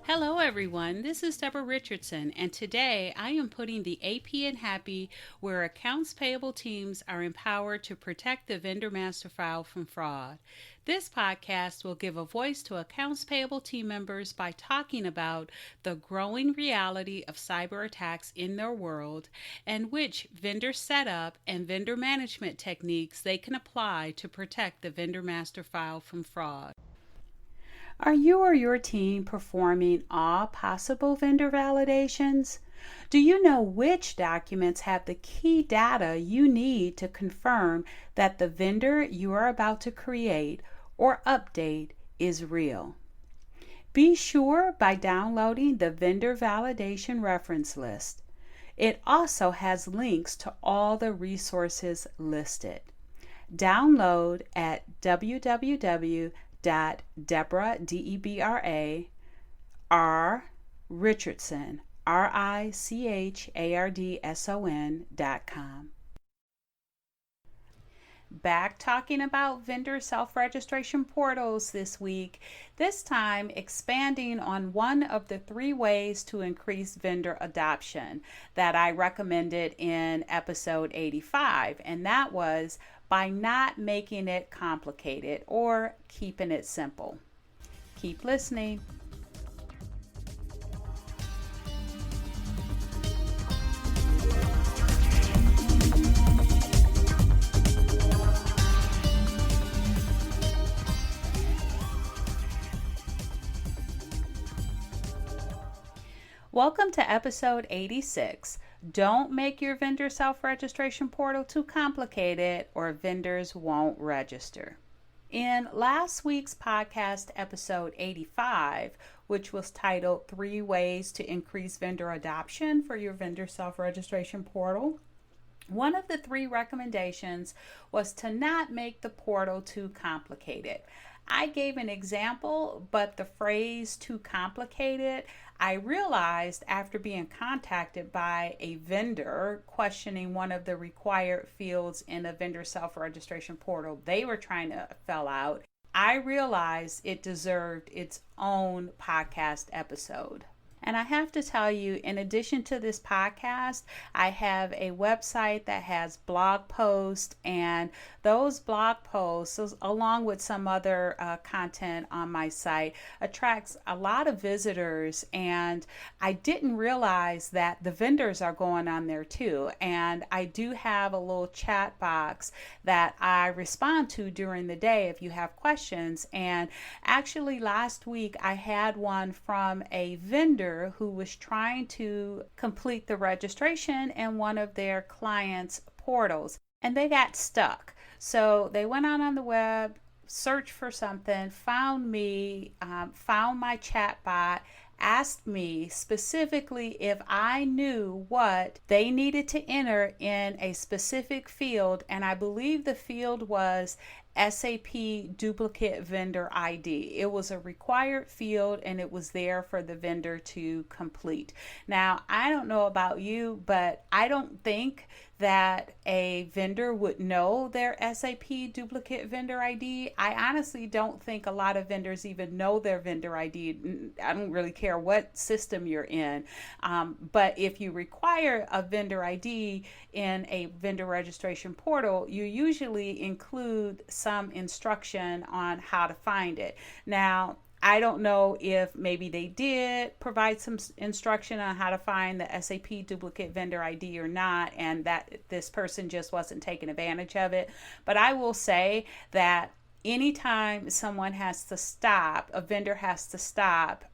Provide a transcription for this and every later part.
Hello everyone, this is Deborah Richardson, and today I am putting the AP in Happy where accounts payable teams are empowered to protect the vendor master file from fraud. This podcast will give a voice to accounts payable team members by talking about the growing reality of cyber attacks in their world and which vendor setup and vendor management techniques they can apply to protect the vendor master file from fraud. Are you or your team performing all possible vendor validations? Do you know which documents have the key data you need to confirm that the vendor you are about to create or update is real? Be sure by downloading the vendor validation reference list. It also has links to all the resources listed. Download at www.Debra, D-E-B-R-A, R. Richardson, RICHARDSON.com. Back talking about vendor self-registration portals this week, this time expanding on one of the 3 ways to increase vendor adoption that I recommended in episode 85, and that was by not making it complicated or keeping it simple. Keep listening. Welcome to episode 86. Don't make your vendor self-registration portal too complicated or vendors won't register. In last week's podcast, episode 85, which was titled 3 Ways to Increase Vendor Adoption for Your Vendor Self-Registration Portal, one of the 3 recommendations was to not make the portal too complicated. I gave an example, but the phrase too complicated, I realized after being contacted by a vendor questioning one of the required fields in a vendor self-registration portal they were trying to fill out, I realized it deserved its own podcast episode. And I have to tell you, in addition to this podcast, I have a website that has blog posts, and those blog posts, along with some other content on my site, attracts a lot of visitors. And I didn't realize that the vendors are going on there too. And I do have a little chat box that I respond to during the day if you have questions. And actually last week I had one from a vendor who was trying to complete the registration in one of their clients' portals, and they got stuck. So they went out on the web, searched for something, found me, found my chat bot, asked me specifically if I knew what they needed to enter in a specific field, and I believe the field was SAP duplicate vendor ID. It was a required field and it was there for the vendor to complete. Now, I don't know about you, but I don't think that a vendor would know their SAP duplicate vendor ID. I honestly don't think a lot of vendors even know their vendor ID. I don't really care what system you're in. But if you require a vendor ID in a vendor registration portal, you usually include some instruction on how to find it. Now, I don't know if maybe they did provide some instruction on how to find the SAP duplicate vendor ID or not, and that this person just wasn't taking advantage of it. But I will say that anytime someone has to stop, a vendor has to stop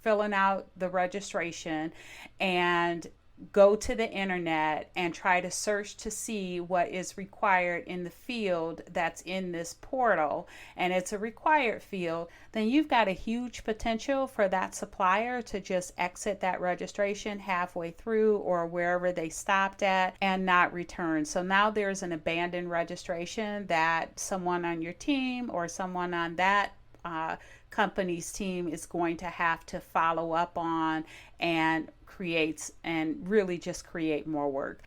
filling out the registration and go to the internet and try to search to see what is required in the field that's in this portal, and it's a required field, then you've got a huge potential for that supplier to just exit that registration halfway through or wherever they stopped at and not return. So now there's an abandoned registration that someone on your team or someone on that company's team is going to have to follow up on and really just create more work.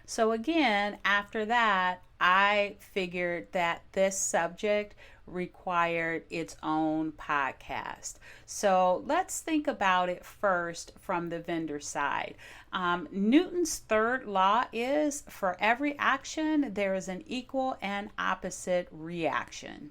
So again, after that, I figured that this subject required its own podcast. So let's think about it first from the vendor side. Newton's third law is for every action, there is an equal and opposite reaction.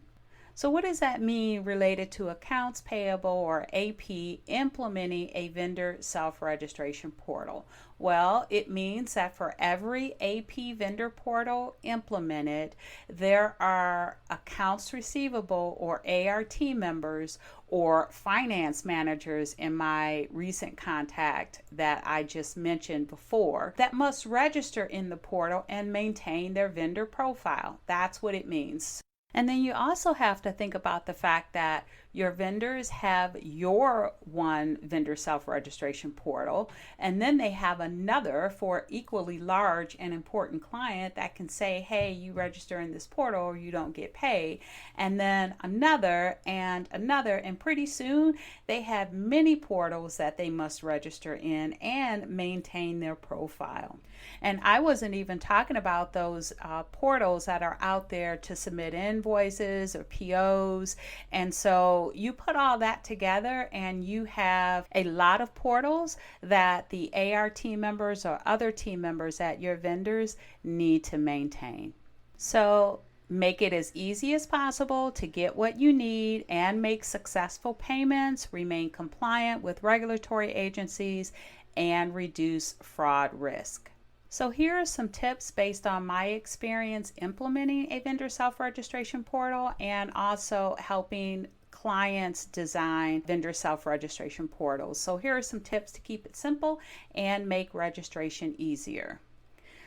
So what does that mean related to accounts payable or AP implementing a vendor self-registration portal? Well, it means that for every AP vendor portal implemented, there are accounts receivable or ART members or finance managers in my recent contact that I just mentioned before that must register in the portal and maintain their vendor profile. That's what it means. And then you also have to think about the fact that your vendors have your one vendor self-registration portal, and then they have another for equally large and important client that can say, hey, you register in this portal or you don't get paid. And then another and another, and pretty soon they have many portals that they must register in and maintain their profile. And I wasn't even talking about those portals that are out there to submit invoices or POs. And so you put all that together and you have a lot of portals that the AR team members or other team members at your vendors need to maintain. So make it as easy as possible to get what you need and make successful payments, remain compliant with regulatory agencies, and reduce fraud risk. So here are some tips based on my experience implementing a vendor self-registration portal and also helping clients design vendor self-registration portals. So here are some tips to keep it simple and make registration easier.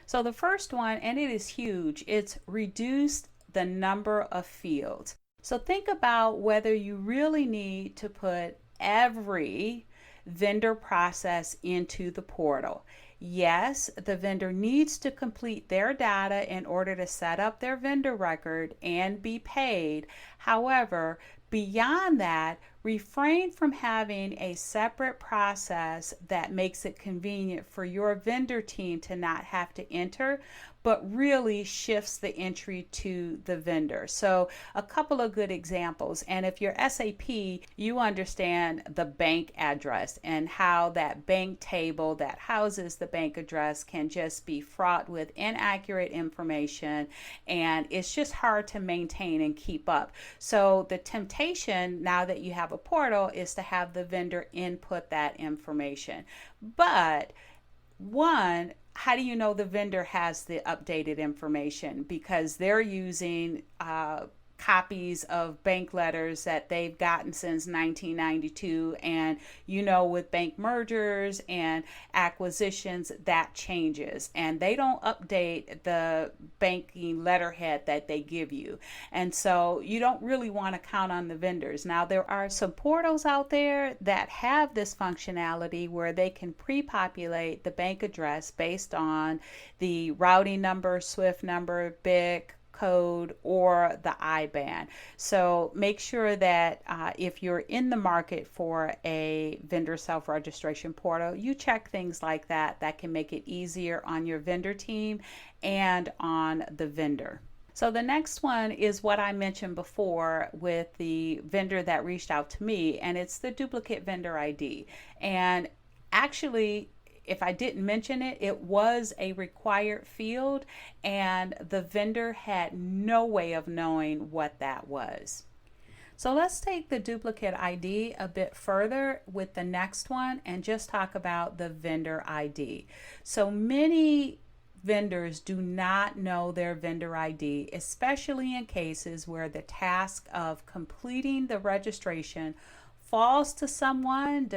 So the first one, and it is huge, it's reduced the number of fields. So think about whether you really need to put every vendor process into the portal. Yes, the vendor needs to complete their data in order to set up their vendor record and be paid. However, beyond that, refrain from having a separate process that makes it convenient for your vendor team to not have to enter, but really shifts the entry to the vendor. So a couple of good examples. And if you're SAP, you understand the bank address and how that bank table that houses the bank address can just be fraught with inaccurate information, and it's just hard to maintain and keep up. So the temptation now that you have a portal is to have the vendor input that information. But one, how do you know the vendor has the updated information? Because they're using copies of bank letters that they've gotten since 1992, and with bank mergers and acquisitions that changes, and they don't update the banking letterhead that they give you, and so you don't really want to count on the vendors. Now there are some portals out there that have this functionality where they can pre-populate the bank address based on the routing number, SWIFT number, BIC code, or the IBAN. So make sure that if you're in the market for a vendor self-registration portal, you check things like that can make it easier on your vendor team and on the vendor. So the next one is what I mentioned before with the vendor that reached out to me, and it's the duplicate vendor ID. And actually, if I didn't mention it, it was a required field, and the vendor had no way of knowing what that was. So let's take the duplicate ID a bit further with the next one and just talk about the vendor ID. So many vendors do not know their vendor ID, especially in cases where the task of completing the registration falls to someone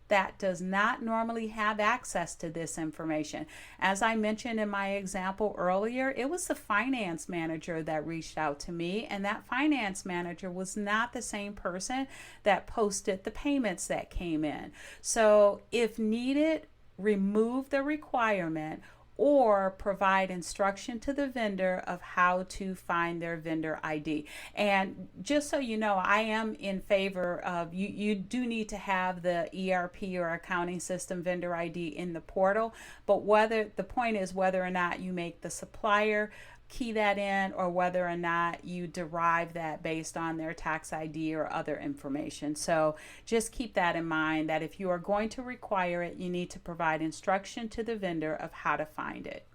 that does not normally have access to this information. As I mentioned in my example earlier, it was the finance manager that reached out to me, and that finance manager was not the same person that posted the payments that came in. So if needed, remove the requirement or provide instruction to the vendor of how to find their vendor ID. And just so you know, I am in favor of you do need to have the ERP or accounting system vendor ID in the portal, but whether the point is whether or not you make the supplier key that in or whether or not you derive that based on their tax ID or other information. So just keep that in mind, that if you are going to require it, you need to provide instruction to the vendor of how to find it.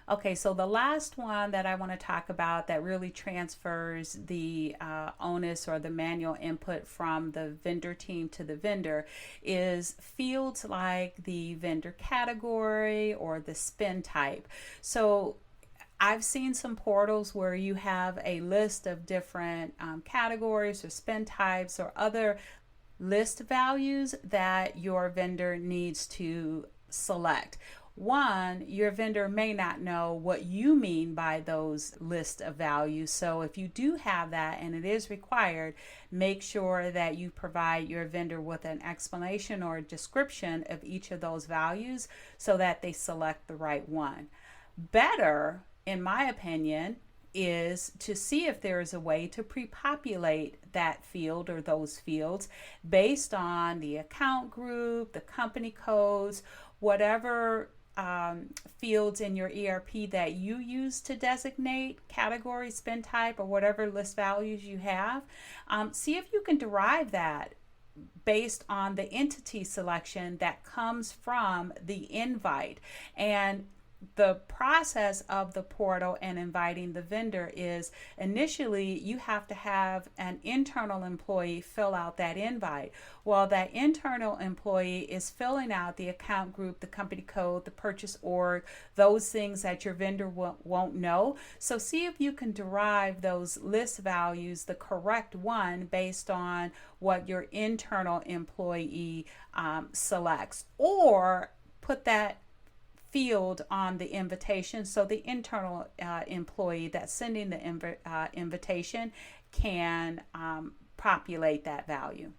Okay, so the last one that I want to talk about that really transfers the onus or the manual input from the vendor team to the vendor is fields like the vendor category or the spend type. So I've seen some portals where you have a list of different categories or spend types or other list values that your vendor needs to select. One, your vendor may not know what you mean by those list of values. So if you do have that and it is required, make sure that you provide your vendor with an explanation or a description of each of those values so that they select the right one. Better, in my opinion, is to see if there is a way to pre-populate that field or those fields based on the account group, the company codes, whatever fields in your ERP that you use to designate category, spend type, or whatever list values you have. See if you can derive that based on the entity selection that comes from the invite. And the process of the portal and inviting the vendor is initially you have to have an internal employee fill out that invite. Well, that internal employee is filling out the account group, the company code, the purchase org, those things that your vendor won't know. So see if you can derive those list values, the correct one, based on what your internal employee selects, or put that field on the invitation so the internal employee that's sending the invitation can populate that value.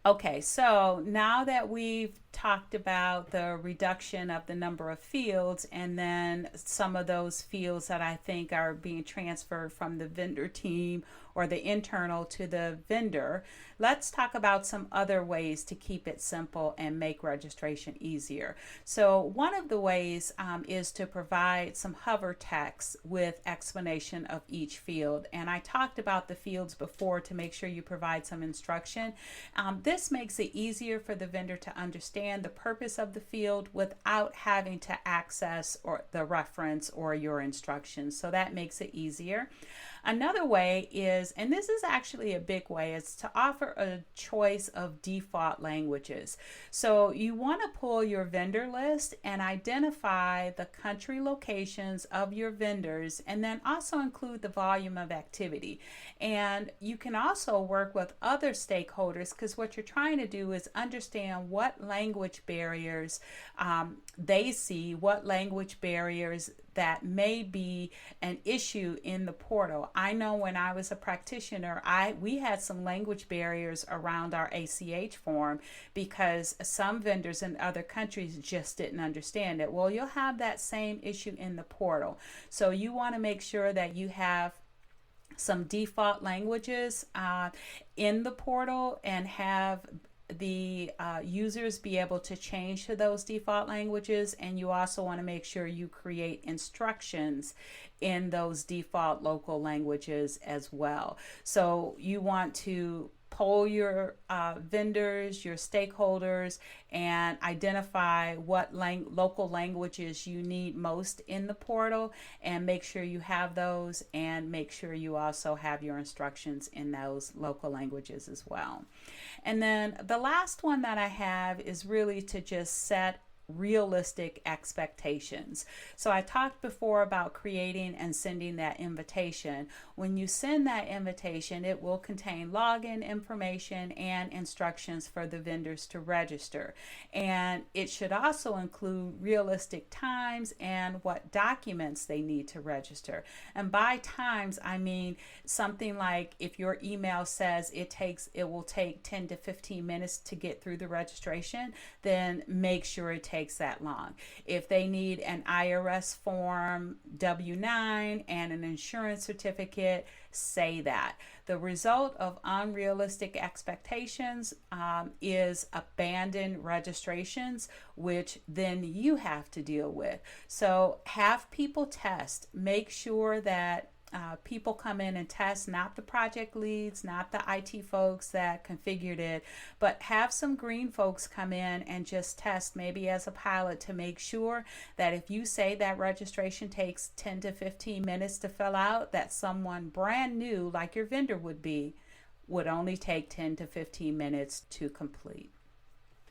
Okay, so now that we've talked about the reduction of the number of fields and then some of those fields that I think are being transferred from the vendor team or the internal to the vendor, let's talk about some other ways to keep it simple and make registration easier. So one of the ways is to provide some hover text with explanation of each field. And I talked about the fields before to make sure you provide some instruction. This makes it easier for the vendor to understand the purpose of the field without having to access or the reference or your instructions. So that makes it easier. Another way is, and this is actually a big way, is to offer a choice of default languages. So you want to pull your vendor list and identify the country locations of your vendors and then also include the volume of activity. And you can also work with other stakeholders because what you're trying to do is understand what language barriers they see, what language barriers that may be an issue in the portal. I know when I was a practitioner, we had some language barriers around our ACH form because some vendors in other countries just didn't understand it. Well, you'll have that same issue in the portal. So you want to make sure that you have some default languages in the portal and have the users be able to change to those default languages, and you also want to make sure you create instructions in those default local languages as well. So you want to poll your vendors, your stakeholders, and identify what local languages you need most in the portal, and make sure you have those, and make sure you also have your instructions in those local languages as well. And then the last one that I have is really to just set realistic expectations. So I talked before about creating and sending that invitation. When you send that invitation, it will contain login information and instructions for the vendors to register. And it should also include realistic times and what documents they need to register. And by times, I mean something like if your email says it will take 10 to 15 minutes to get through the registration, then make sure it takes takes that long. If they need an IRS form W-9 and an insurance certificate, say that. The result of unrealistic expectations is abandoned registrations, which then you have to deal with. So have people test. Make sure that people come in and test, not the project leads, not the IT folks that configured it, but have some green folks come in and just test, maybe as a pilot, to make sure that if you say that registration takes 10 to 15 minutes to fill out, that someone brand new, like your vendor would be, would only take 10 to 15 minutes to complete.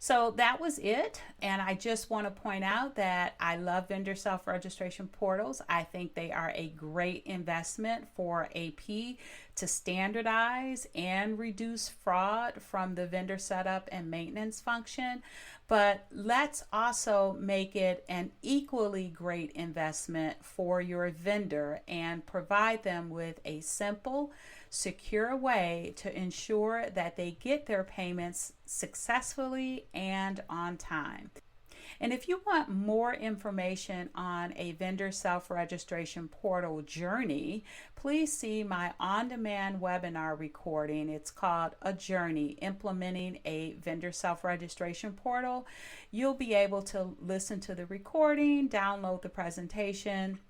So that was it. And I just want to point out that I love vendor self-registration portals. I think they are a great investment for AP to standardize and reduce fraud from the vendor setup and maintenance function. But let's also make it an equally great investment for your vendor and provide them with a simple, secure way to ensure that they get their payments successfully and on time. And if you want more information on a vendor self-registration portal journey, please see my on-demand webinar recording. It's called A Journey, Implementing a Vendor Self-Registration Portal. You'll be able to listen to the recording, download the presentation,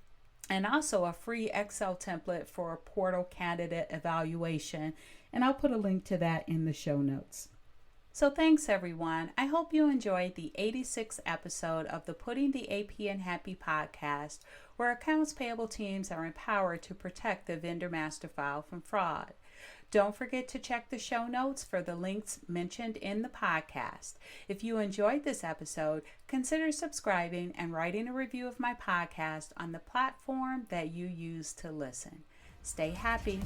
and also a free Excel template for a portal candidate evaluation. And I'll put a link to that in the show notes. So thanks everyone. I hope you enjoyed the 86th episode of the Putting the AP in Happy podcast, where accounts payable teams are empowered to protect the vendor master file from fraud. Don't forget to check the show notes for the links mentioned in the podcast. If you enjoyed this episode, consider subscribing and writing a review of my podcast on the platform that you use to listen. Stay happy.